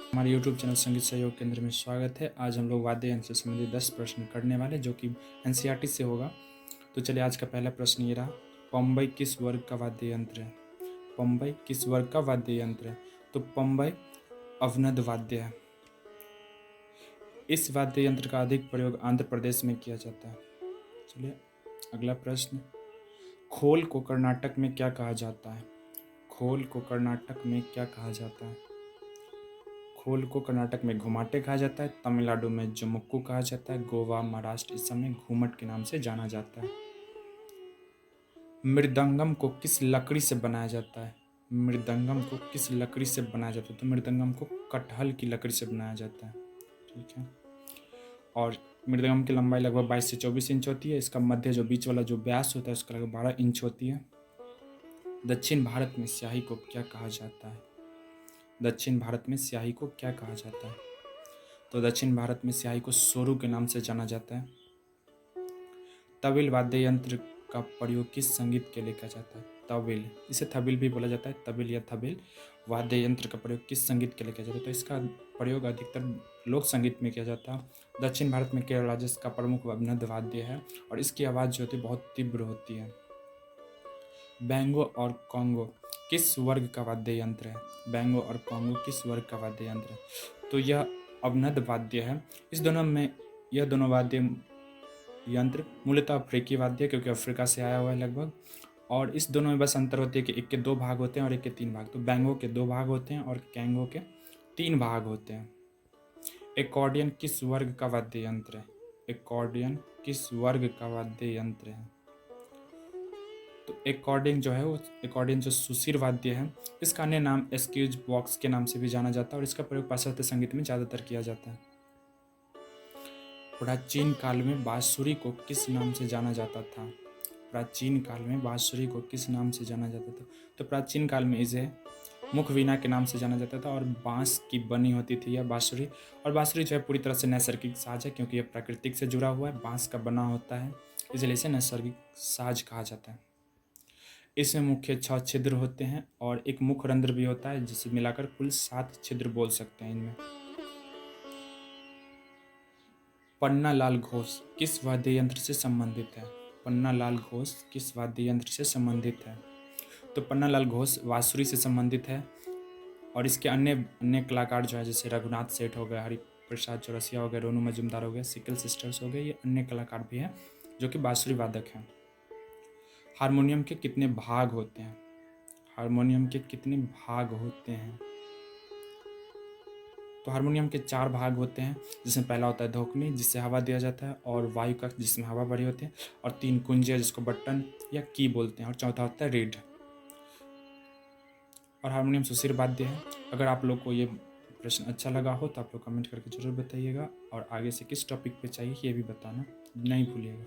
हमारे YouTube channel संगीत सहयोग केंद्र में स्वागत है। आज हम लोग वाद्य यंत्र से संबंधित 10 प्रश्न करने वाले जो कि एनसीईआरटी से होगा। तो चलिए आज का पहला प्रश्न ये रहा, पंबई किस वर्ग का वाद्य यंत्र है? पंबई किस वर्ग का वाद्य यंत्र है? तो पंबई अवनद वाद्य है। इस वाद्य यंत्र का अधिक प्रयोग आंध्र प्रदेश में किया जाता है। चलिए अगला प्रश्न, खोल को कर्नाटक में क्या कहा जाता है? खोल को कर्नाटक में क्या कहा जाता है? खोल को कर्नाटक में घुमाटे कहा जाता है, तमिलनाडु में जुमुक्कू कहा जाता है, गोवा महाराष्ट्र इस समय घूमट के नाम से जाना जाता है। मृदंगम को किस लकड़ी से बनाया जाता है? मृदंगम को किस लकड़ी से बनाया जाता है? तो मृदंगम को कटहल की लकड़ी से बनाया जाता है। ठीक है। और मृदंगम की लंबाई लगभग 22 से 24 इंच होती है। इसका मध्य जो बीच वाला जो व्यास होता है उसका लगभग 12 इंच होती है। दक्षिण भारत में स्याही को क्या कहा जाता है? दक्षिण भारत में स्याही को क्या कहा जाता है? तो दक्षिण भारत में स्याही को सोरू के नाम से जाना जाता है। तविल वाद्य यंत्र का प्रयोग किस संगीत के लिए किया जाता है? तविल, इसे थबिल भी बोला जाता है। तविल या थबिल वाद्य यंत्र का प्रयोग किस संगीत के लिए किया जाता है? तो इसका प्रयोग अधिकतर लोक संगीत में किया जाता है। दक्षिण भारत में केरल राज्य का प्रमुख अवनद वाद्य है और इसकी आवाज़ जो होती है बहुत तीव्र होती है। बैंगो और कॉन्गो किस वर्ग का वाद्य यंत्र है? बैंगो और कॉन्गो किस वर्ग का वाद्य यंत्र है? तो यह अवनद वाद्य है। इस दोनों में यह दोनों वाद्य यंत्र मूलतः अफ्रीकी वाद्य है क्योंकि अफ्रीका से आया हुआ है लगभग। और इस दोनों में बस अंतर होती है कि एक के 2 भाग होते हैं और एक के 3 भाग। तो बैंगो के 2 भाग होते हैं और कैंगो के 3 भाग होते हैं। एकॉर्डियन किस वर्ग का वाद्य यंत्र है? एकॉर्डियन किस वर्ग का वाद्य यंत्र है? तो एकॉर्डियन जो है वो एकॉर्डियन जो सुशीर वाद्य है, इसका अन्य नाम एस्क्यूज बॉक्स के नाम से भी जाना जाता है और इसका प्रयोग पाश्चात्य संगीत में ज़्यादातर किया जाता है। प्राचीन काल में बांसुरी को किस नाम से जाना जाता था? प्राचीन काल में बांसुरी को किस नाम से जाना जाता था? तो प्राचीन काल में इसे मुखवीणा के नाम से जाना जाता था और बांस की बनी होती थी यह बांसुरी। और बांसुरी जो है पूरी तरह से नैसर्गिक साज है क्योंकि यह प्राकृतिक से जुड़ा हुआ है, बांस का बना होता है, इसलिए इसे नैसर्गिक साज कहा जाता है। इसमें मुख्य 6 छिद्र होते हैं और एक मुख रंध्र भी होता है जिसे मिलाकर कुल 7 छिद्र बोल सकते हैं इनमें। पन्नालाल घोष किस वाद्य यंत्र से संबंधित है? पन्नालाल घोष किस वाद्य यंत्र से संबंधित है? तो पन्नालाल घोष बांसुरी से संबंधित है और इसके अन्य अन्य कलाकार जो है जैसे रघुनाथ सेठ हो गए, हरिप्रसाद चौरसिया हो गए, रोनू मजूमदार हो गए, सिकल सिस्टर्स हो गए, ये अन्य कलाकार भी हैं जो कि बांसुरी वादक हैं। हारमोनियम के कितने भाग होते हैं? हारमोनियम के कितने भाग होते हैं? तो हारमोनियम के 4 भाग होते हैं जिसमें पहला होता है धोकनी जिससे हवा दिया जाता है, और वायु कक्ष जिसमें हवा भरी होती है, और 3 कुंजिया जिसको बटन या की बोलते हैं, और चौथा होता है रीड। और हारमोनियम सुशीर वाद्य है। अगर आप लोग को ये प्रश्न अच्छा लगा हो तो आप लोग कमेंट करके जरूर बताइएगा और आगे से किस टॉपिक पे चाहिए ये भी बताना नहीं भूलिएगा।